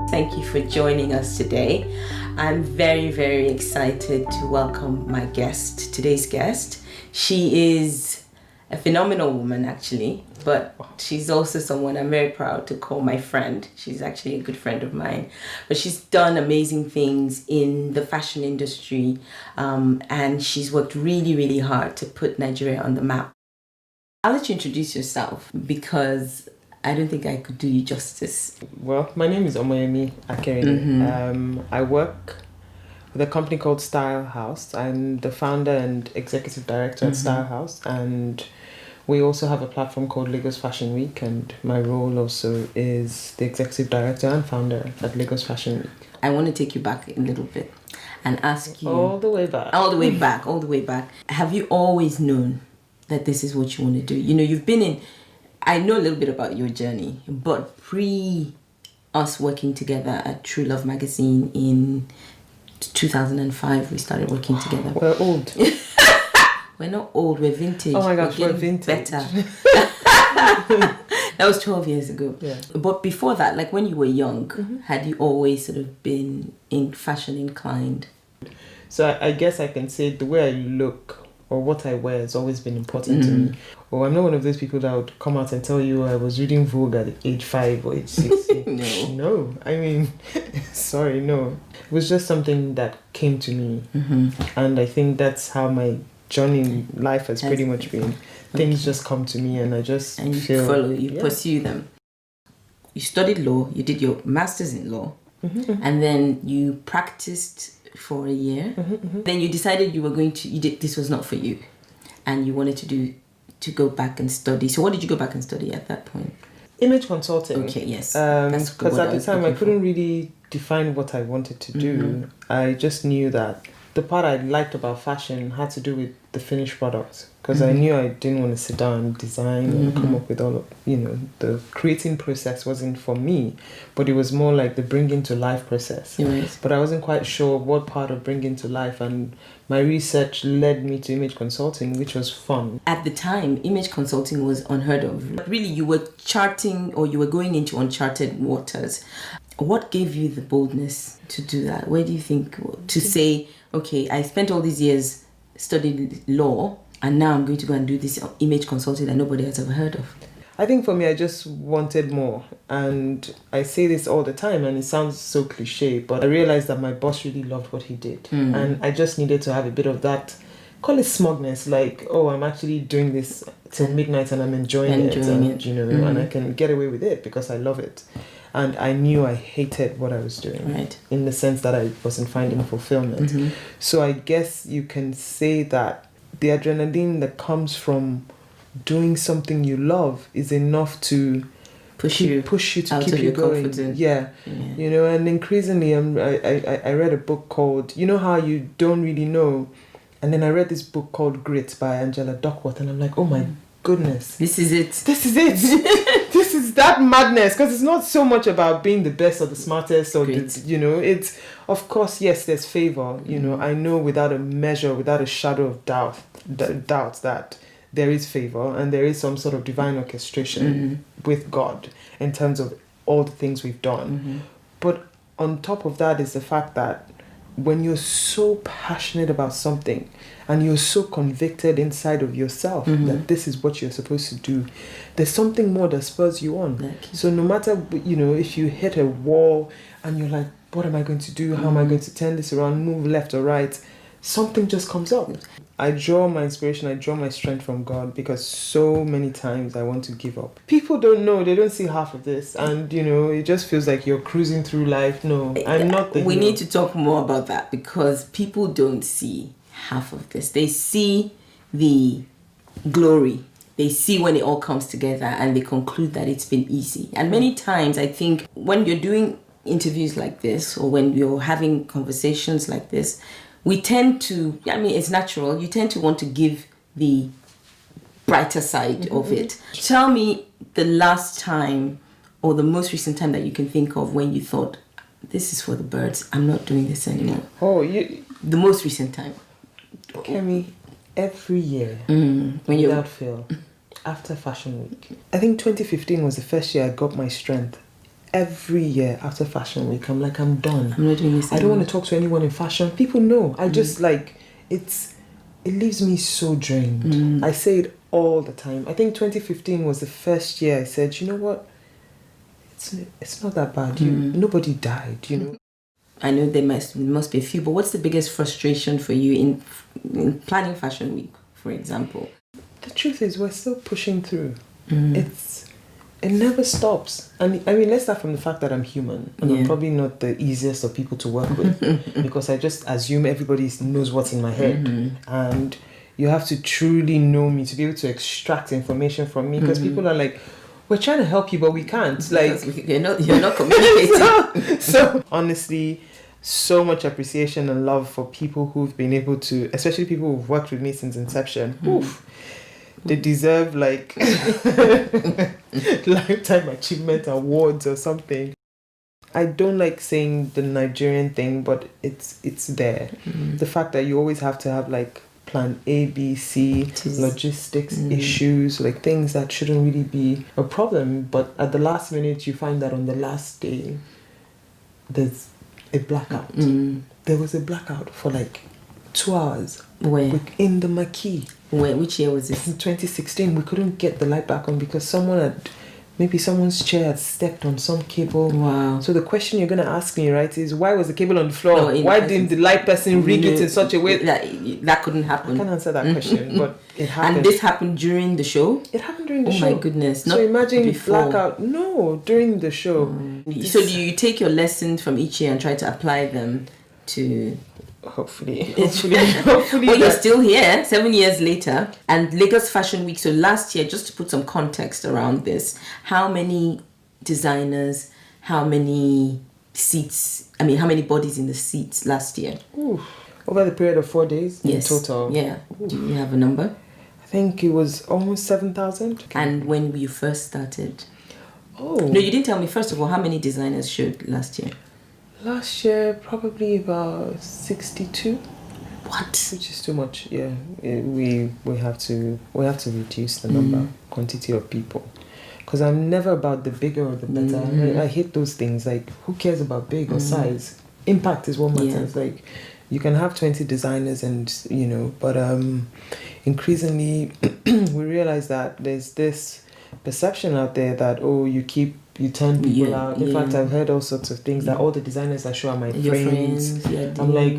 Thank you for joining us today. I'm very, very excited to welcome my guest, today's guest. She is a phenomenal woman, actually, but she's also someone I'm very proud to call my friend. She's actually a good friend of mine, but she's done amazing things in the fashion industry, and she's worked really, really hard to put Nigeria on the map. I'll let you introduce yourself because I don't think I could do you justice. Well, my name is Omoyemi Akerele. I work with a company called Style House. I'm the founder and executive director at Style House, and we also have a platform called Lagos Fashion Week, and my role also is the executive director and founder at Lagos Fashion Week. I want to take you back a little bit and ask you... All the way back. All the way back. Have you always known that this is what you want to do? You know, you've been in... I know a little bit about your journey, but pre us working together at True Love magazine in 2005, we started working together. We're old. We're not old, we're vintage. Oh my gosh, we're vintage. Better. That was 12 years ago. Yeah. But before that, like when you were young, had you always sort of been in fashion inclined? So I guess I can say the way I look or what I wear has always been important to me. Or I'm not one of those people that would come out and tell you I was reading Vogue at age 5 or age 6. No. I mean, sorry, no. It was just something that came to me. And I think that's how my journey in life has pretty much been. Things just come to me and I just feel... follow, pursue them. You studied law, you did your master's in law, and then you practiced for a year. Then you decided you were going to, this was not for you, and you wanted to go back and study. So what did you go back and study at that point? Image consulting. Okay, yes. Because at the time I couldn't really define what I wanted to do. I just knew that the part I liked about fashion had to do with the finished product, because I knew I didn't want to sit down and design and come up with all of, the creating process wasn't for me, but it was more like the bringing to life process. Right. But I wasn't quite sure what part of bringing to life, and my research led me to image consulting, which was fun. At the time, image consulting was unheard of. Really, you were charting, or you were going into uncharted waters. What gave you the boldness to do that? Where do you think to say, okay, I spent all these years studying law, and now I'm going to go and do this image consulting that nobody has ever heard of? I think for me, I just wanted more. And I say this all the time, and it sounds so cliche, but I realized that my boss really loved what he did. And I just needed to have a bit of that, call it smugness, like, oh, I'm actually doing this till midnight and I'm enjoying it. And I can get away with it because I love it. And I knew I hated what I was doing, in the sense that I wasn't finding fulfillment. So I guess you can say that the adrenaline that comes from doing something you love is enough to push you to keep you going. Yeah. And increasingly, I read a book called, you know how you don't really know, and then I read this book called Grit by Angela Duckworth, and I'm like, oh my goodness, this is it. This is that madness, because it's not so much about being the best or the smartest or it's, of course, yes, there's favor. I know without a measure, without a shadow of doubt that there is favor and there is some sort of divine orchestration with God in terms of all the things we've done. But on top of that is the fact that when you're so passionate about something and you're so convicted inside of yourself that this is what you're supposed to do, there's something more that spurs you on. So no matter, if you hit a wall and you're like, what am I going to do? How am I going to turn this around, move left or right? Something just comes up. I draw my inspiration, I draw my strength from God, because so many times I want to give up. People don't know, they don't see half of this, and it just feels like you're cruising through life. No, I'm not the hero. We need to talk more about that, because people don't see half of this. They see the glory. They see when it all comes together and they conclude that it's been easy. And many times I think when you're doing interviews like this, or when you're having conversations like this, we tend to, it's natural, you tend to want to give the brighter side of it. Tell me the last time or the most recent time that you can think of when you thought, this is for the birds, I'm not doing this anymore. The most recent time. Kemi, every year, without fail, after Fashion Week, I think 2015 was the first year I got my strength every year after Fashion Week, I'm like, I'm done. I'm not doing this I don't anymore. want to talk to anyone in fashion. People know. I just like, it leaves me so drained. I say it all the time. I think 2015 was the first year I said, you know what? It's not that bad. Nobody died, you know. I know there must be a few, but what's the biggest frustration for you in planning Fashion Week, for example? The truth is, we're still pushing through. It never stops. And I mean, let's start from the fact that I'm human. And I'm probably not the easiest of people to work with because I just assume everybody knows what's in my head. And you have to truly know me to be able to extract information from me because people are like, we're trying to help you, but we can't. Like, you're not communicating. so honestly, so much appreciation and love for people who've been able to, especially people who've worked with me since inception. Oof. They deserve like lifetime achievement awards or something. I don't like saying the Nigerian thing, but it's there. The fact that you always have to have like plan A, B, C, logistics issues, like things that shouldn't really be a problem, but at the last minute you find that on the last day there's a blackout. There was a blackout for like 2 hours. Where? In the Marquis. Where? Which year was this? In 2016, we couldn't get the light back on because maybe someone's chair had stepped on some cable. Wow. So the question you're going to ask me, right, is why was the cable on the floor? No, why didn't the light person rig it in such a way? That couldn't happen. I can't answer that question, but it happened. And this happened during the show? It happened during the show. Oh my goodness. So imagine before. blackout. No, during the show. So do you take your lessons from each year and try to apply them to... Hopefully. Well, you're still here 7 years later, and Lagos Fashion Week. So last year, just to put some context around this, how many designers, how many seats, how many bodies in the seats last year? Ooh. Over the period of 4 days in total. Yeah. Do you have a number? I think it was almost 7,000. And when you first started? Oh. No, you didn't tell me. First of all, how many designers showed last year? Last year, probably about 62. What? Which is too much. Yeah, we have to reduce the number, quantity of people, because I'm never about the bigger or the better. I hate those things. Like, who cares about big or size? Impact is what matters. Yeah. Like, you can have 20 designers, and but increasingly we realize that there's this perception out there that you turn people out. In fact, I've heard all sorts of things that all the designers I show are my friends. I'm like,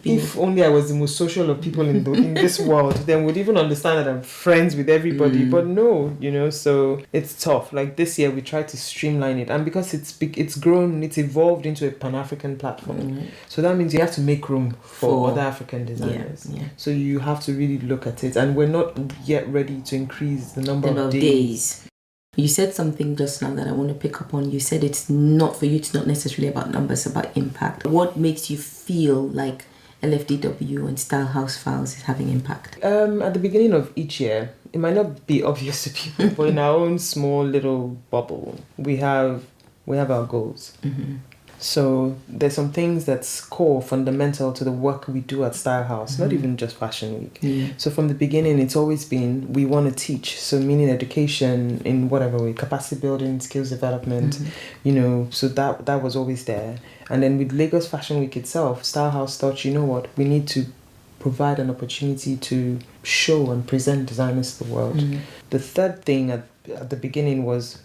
if only I was the most social of people in this world, then we'd even understand that I'm friends with everybody. But no, so it's tough. Like this year, we tried to streamline it, and because it's grown, it's evolved into a Pan-African platform. So that means you have to make room for other African designers. So you have to really look at it, and we're not yet ready to increase the number of days. You said something just now that I want to pick up on. You said it's not for you, it's not necessarily about numbers, it's about impact. What makes you feel like LFDW and Style House Files is having impact? At the beginning of each year, it might not be obvious to people, but in our own small little bubble, we have our goals. So there's some things that's core, fundamental to the work we do at Style House, not even just Fashion Week. So from the beginning, it's always been, we want to teach. So meaning education in whatever way, capacity building, skills development, so that was always there. And then with Lagos Fashion Week itself, Style House thought, you know what, we need to provide an opportunity to show and present designers to the world. The third thing at the beginning was,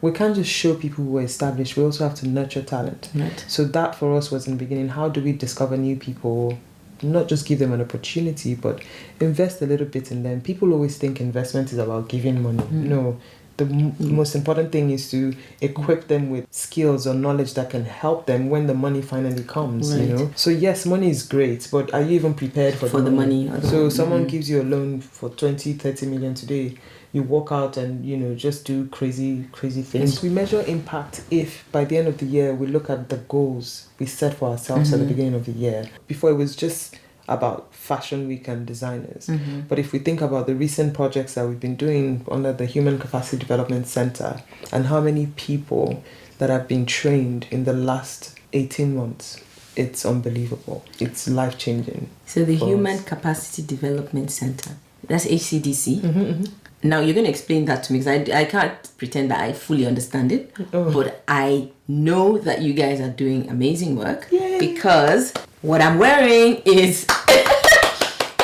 we can't just show people who are established. We also have to nurture talent. Right. So that for us was in the beginning, how do we discover new people? Not just give them an opportunity, but invest a little bit in them. People always think investment is about giving money. No, the most important thing is to equip them with skills or knowledge that can help them when the money finally comes, So yes, money is great, but are you even prepared for the money? So someone gives you a loan for 20-30 million today. You walk out and, just do crazy things. We measure impact if by the end of the year, we look at the goals we set for ourselves at the beginning of the year. Before it was just about Fashion Week and designers. But if we think about the recent projects that we've been doing under the Human Capacity Development Center and how many people that have been trained in the last 18 months, it's unbelievable. It's life-changing. So the Human Capacity Development Center. That's HCDC. Now you're going to explain that to me because I can't pretend that I fully understand it. But I know that you guys are doing amazing work. Yay. Because what I'm wearing is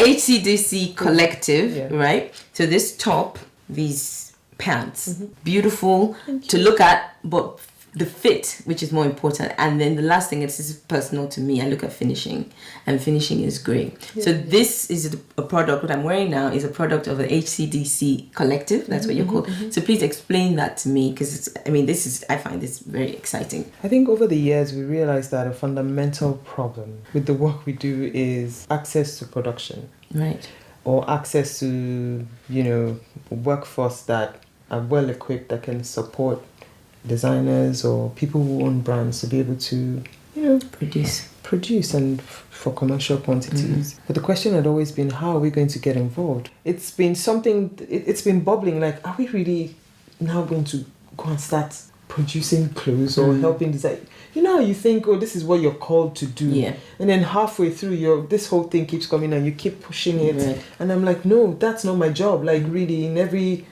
HCDC Collective, right? So this top, these pants, beautiful to look at, but the fit, which is more important. And then the last thing, this is personal to me, I look at finishing, and finishing is great. So this is a product, what I'm wearing now is a product of the HCDC Collective, that's what you're called. So please explain that to me, because I find this very exciting. I think over the years we realized that a fundamental problem with the work we do is access to production. Right. Or access to, workforce that are well equipped, that can support designers or people who own brands to be able to, produce and for commercial quantities. But the question had always been, how are we going to get involved? It's been something, it's been bubbling, like, are we really now going to go and start producing clothes or helping design? You know how you think, oh, this is what you're called to do. Yeah. And then halfway through, this whole thing keeps coming and you keep pushing it. Right. And I'm like, no, that's not my job. Like, really, in every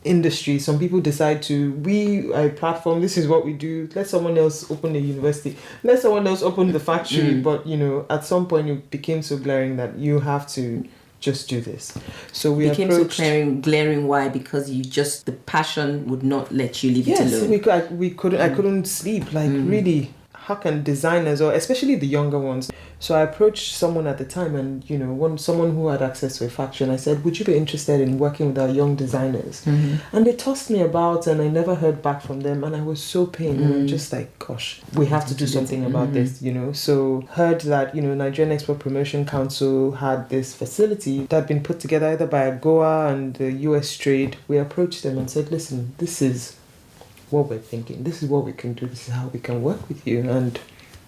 industry, some people decide to, we are a platform, this is what we do, let someone else open the university, let someone else open the factory. But at some point it became so glaring that you have to just do this. So we became so glaring. Why? Because the passion would not let you leave it alone. I couldn't sleep. Like, really, how can designers, or especially the younger ones? So I approached someone at the time, and someone who had access to a factory, and I said, would you be interested in working with our young designers? And they tossed me about, and I never heard back from them, and I was so pained. And I'm just like, gosh, we have to do something about this, So heard that Nigerian Export Promotion Council had this facility that had been put together either by AGOA and the US Trade. We approached them and said, listen, this is what we're thinking, this is what we can do, this is how we can work with you. And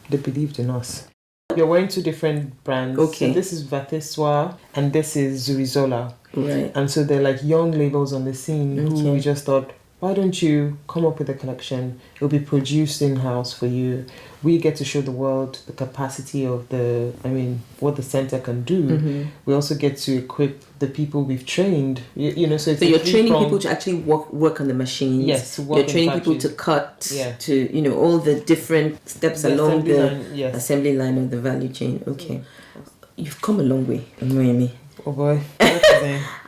they believed in us. You're wearing two different brands. Okay. So this is Vateswa and this is Zurizola. Right. And so they're like young labels on the scene who we just thought, why don't you come up with a collection? It'll be produced in-house for you. We get to show the world the capacity of what the center can do. We also get to equip the people we've trained. So you're training people to actually work on the machines. Yes, you're training people to cut, to all the different steps along the assembly line of the value chain. Okay, you've come a long way, Omoyemi. Oh boy.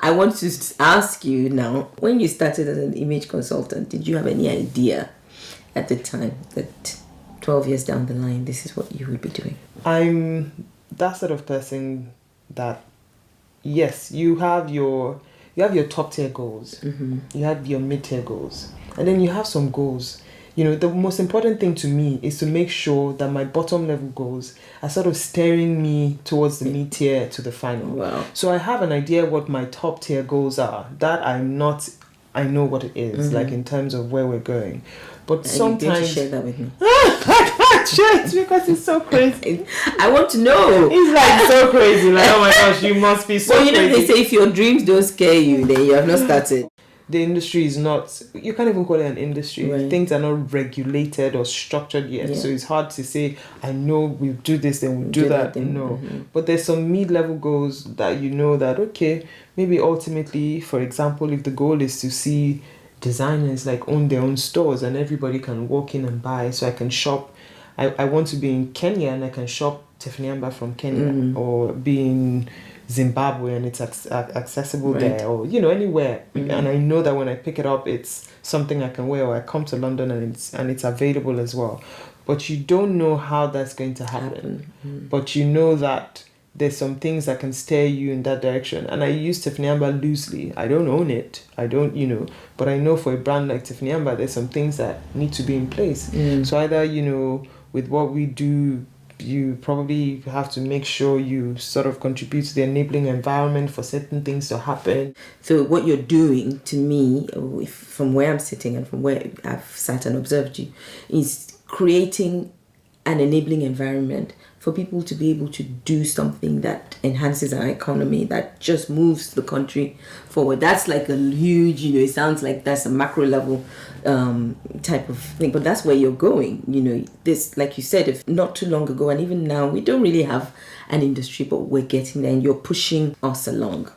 I want to ask you now, when you started as an image consultant, did you have any idea at the time that 12 years down the line, this is what you would be doing? I'm that sort of person that, yes, you have your top tier goals, you have your mid tier goals, and then you have some goals. The most important thing to me is to make sure that my bottom level goals are sort of steering me towards the mid tier to the final. Wow. So I have an idea what my top tier goals are. That I know what it is, like in terms of where we're going. But and sometimes you didn't share that with me. I can't share it because it's so crazy. I want to know. It's like so crazy. Like, oh my gosh, you must be so crazy. They say if your dreams don't scare you, then you have not started. The industry is not, you can't even call it an industry. Right. Things are not regulated or structured yet. Yeah. So it's hard to say, I know we'll do this, then we'll do that. No. But there's some mid-level goals that that, okay, maybe ultimately, for example, if the goal is to see designers like own their own stores and everybody can walk in and buy, so I can shop. I want to be in Kenya and I can shop Tiffany Amber from Kenya, or be in Zimbabwe and it's accessible there, or anywhere, and I know that when I pick it up it's something I can wear, or I come to London and it's available as well. But you don't know how that's going to happen. But you know that there's some things that can steer you in that direction. And I use Tiffany Amber loosely. I don't own it. I don't, but I know for a brand like Tiffany Amber, there's some things that need to be in place. So either, with what we do, you probably have to make sure you sort of contribute to the enabling environment for certain things to happen. So what you're doing, to me, from where I'm sitting and from where I've sat and observed you, is creating an enabling environment for people to be able to do something that enhances our economy, that just moves the country forward. That's like a huge, it sounds like that's a macro level type of thing, but that's where you're going. This, like you said, if not too long ago, and even now, we don't really have an industry, but we're getting there, and you're pushing us along.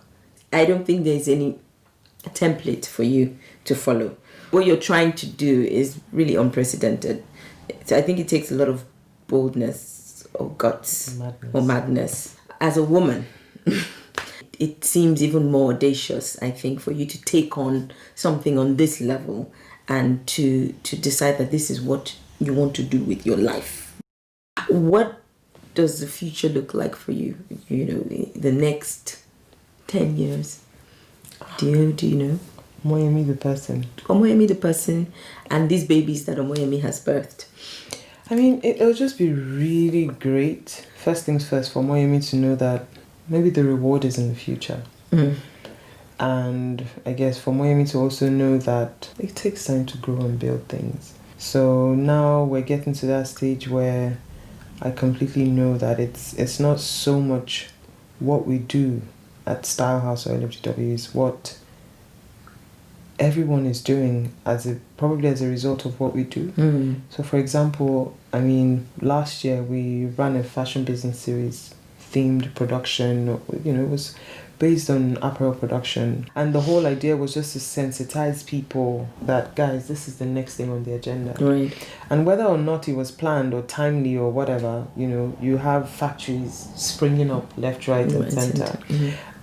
I don't think there's any template for you to follow. What you're trying to do is really unprecedented. So I think it takes a lot of boldness or guts or madness. As a woman, it seems even more audacious, I think, for you to take on something on this level and to decide that this is what you want to do with your life. What does the future look like for you? You know, the next 10 years. Do you know? Omoyemi the person. Omoyemi the person and these babies that Omoyemi has birthed. I mean, it'll just be really great. First things first, for Omoyemi to know that maybe the reward is in the future. And I guess for Omoyemi to also know that it takes time to grow and build things. So now we're getting to that stage where I completely know that it's not so much what we do at Style House or LFGW, is what everyone is doing probably as a result of what we do. So for example, I mean, last year we ran a fashion business series themed production. You know, it was based on apparel production, and the whole idea was just to sensitize people that, guys, this is the next thing on the agenda. Right. And whether or not it was planned or timely or whatever, you know, you have factories springing up left, right, and center.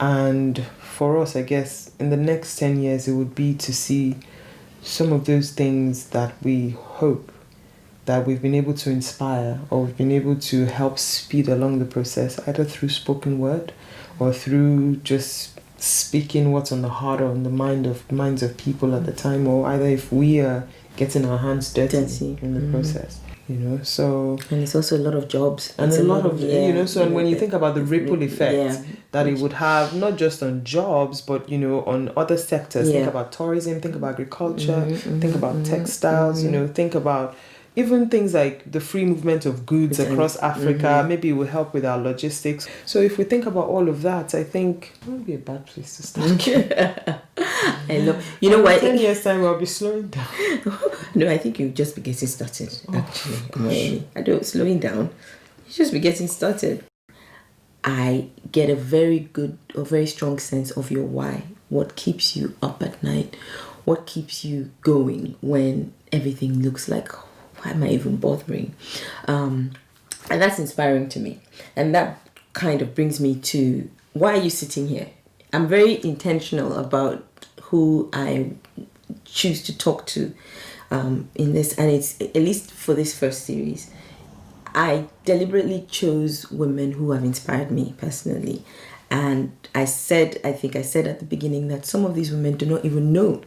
And for us, I guess in the next 10 years, it would be to see some of those things that we hope that we've been able to inspire, or we've been able to help speed along the process, either through spoken word or through just speaking what's on the heart or on the minds of people at the time, or either if we are getting our hands dirty in the process. You know, so... And it's also a lot of jobs. And a lot of, you know, so and when you think about the ripple effect that it would have, not just on jobs, but, you know, on other sectors. Think about tourism, think about agriculture, think about textiles, you know, think about even things like the free movement of goods across Africa. Maybe it will help with our logistics. So if we think about all of that, I think it won't be a bad place to start. I know. You know what? 10 years time, I'll be slowing down. No, I think you'll just be getting started, actually. I don't slowing down. You just be getting started. I get a very strong sense of your why. What keeps you up at night? What keeps you going when everything looks like, why am I even bothering? And that's inspiring to me. And that kind of brings me to, why are you sitting here? I'm very intentional about who I choose to talk to in this. And it's, at least for this first series, I deliberately chose women who have inspired me personally. And I think I said at the beginning that some of these women do not even know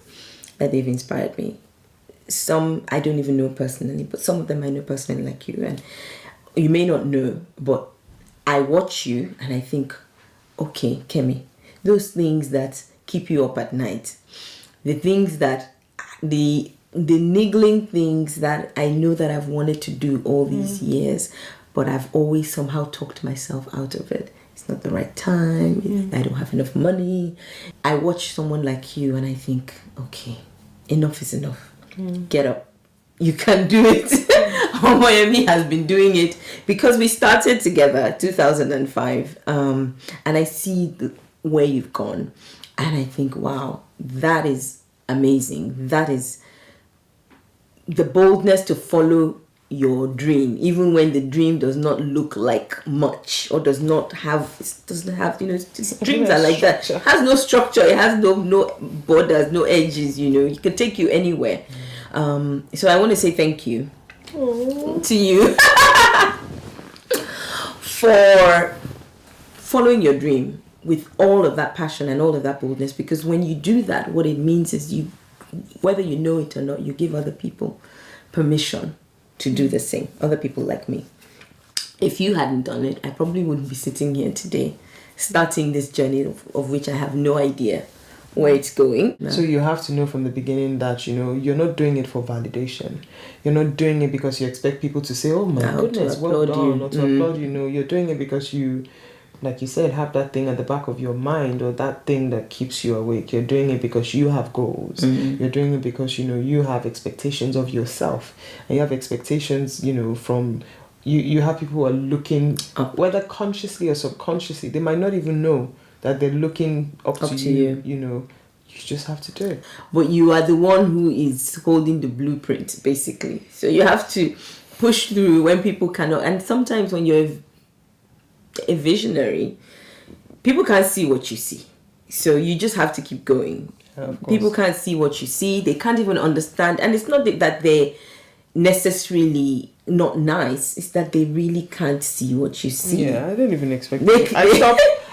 that they've inspired me. Some I don't even know personally, but some of them I know personally, like you. And you may not know, but I watch you and I think, okay, Kemi, those things that keep you up at night, the things that, the niggling things that I know that I've wanted to do all these years, but I've always somehow talked myself out of it. It's not the right time. I don't have enough money. I watch someone like you and I think, okay, enough is enough. Get up. You can do it. Omoyemi has been doing it because we started together 2005. And I see where you've gone. And I think, wow, that is amazing. That is the boldness to follow your dream, even when the dream does not look like much or doesn't have, you know, dreams are like that. It has no structure, it has no borders, no edges, you know, it can take you anywhere. So I want to say thank you to you for following your dream with all of that passion and all of that boldness, because when you do that, what it means is you, whether you know it or not, you give other people permission to do the same, other people like me. If you hadn't done it, I probably wouldn't be sitting here today, starting this journey of which I have no idea where it's going. No. So you have to know from the beginning that, you know, you're not doing it for validation. You're not doing it because you expect people to say, oh my goodness, well done, or to applaud you. No, you're doing it because you, like you said, have that thing at the back of your mind, or that thing that keeps you awake. You're doing it because you have goals. You're doing it because, you know, you have expectations of yourself. And you have expectations, you know, from... You have people who are looking, whether consciously or subconsciously, they might not even know that they're looking up to you, you. You just have to do it. But you are the one who is holding the blueprint, basically. So you have to push through when people cannot. And sometimes when you're a visionary, people can't see what you see. So you just have to keep going. People can't see what you see. They can't even understand. And it's not that they're necessarily not nice. It's that they really can't see what you see. Yeah, I didn't even expect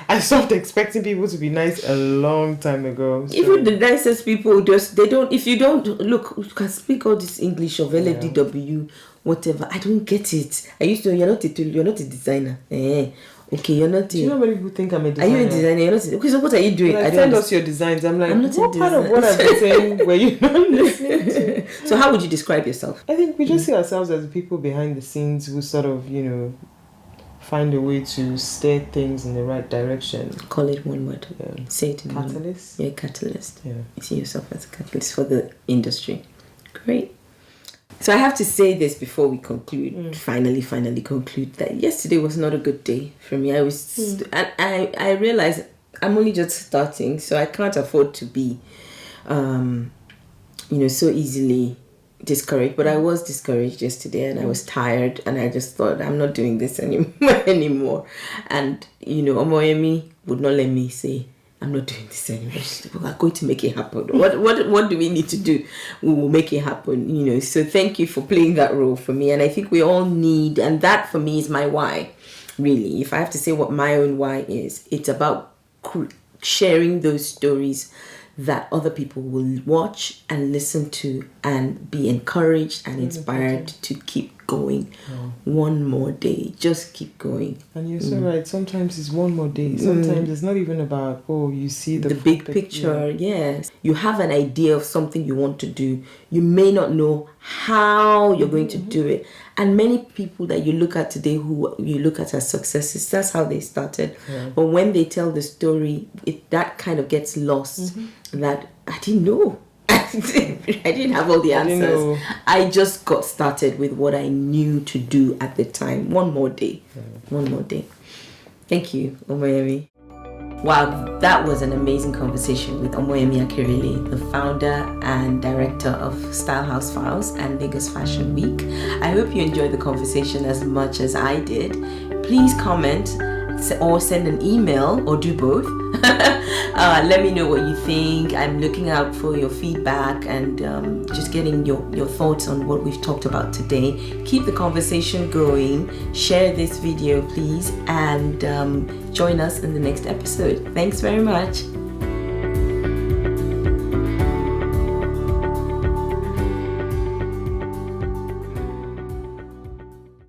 I stopped expecting people to be nice a long time ago. So. Even the nicest people if you don't look, you can speak all this English of LFDW, whatever. I don't get it. You're not a designer. Okay, you're not. Do you know many people think I'm a designer? Are you a designer? You're not. Okay, so what are you doing? Send us your designs. I'm like, what part of what I've been saying were you not listening to? So how would you describe yourself? I think we just see ourselves as the people behind the scenes who sort of, find a way to steer things in the right direction. Call it one word. Yeah. Say it in catalyst. Yeah, catalyst. Yeah. You see yourself as a catalyst for the industry. Great. So I have to say this before we conclude. Finally conclude that yesterday was not a good day for me. I realized I'm only just starting, so I can't afford to be, so easily discouraged. But I was discouraged yesterday, and I was tired, and I just thought I'm not doing this anymore. And Omoyemi would not let me say I'm not doing this anymore. We are going to make it happen. What do we need to do? We will make it happen. So thank you for playing that role for me. And I think we all need, and that for me is my why. Really, if I have to say what my own why is, it's about sharing those stories that other people will watch and listen to and be encouraged and inspired to keep going. One more day, just keep going. And you're so right, sometimes it's one more day. Sometimes it's not even about you see the big picture. Yes, you have an idea of something you want to do. You may not know how you're going to do it, and many people that you look at today, who you look at as successes, that's how they started. But when they tell the story, that kind of gets lost. That I didn't know. I didn't have all the answers. I just got started with what I knew to do at the time. One more day. One more day. Thank you, Omoyemi. Wow, that was an amazing conversation with Omoyemi Akerele, the founder and director of Style House Files and Lagos Fashion Week. I hope you enjoyed the conversation as much as I did. Please comment or send an email, or do both. Let me know what you think. I'm looking out for your feedback and just getting your thoughts on what we've talked about today. Keep the conversation going. Share this video, please, and join us in the next episode. Thanks very much.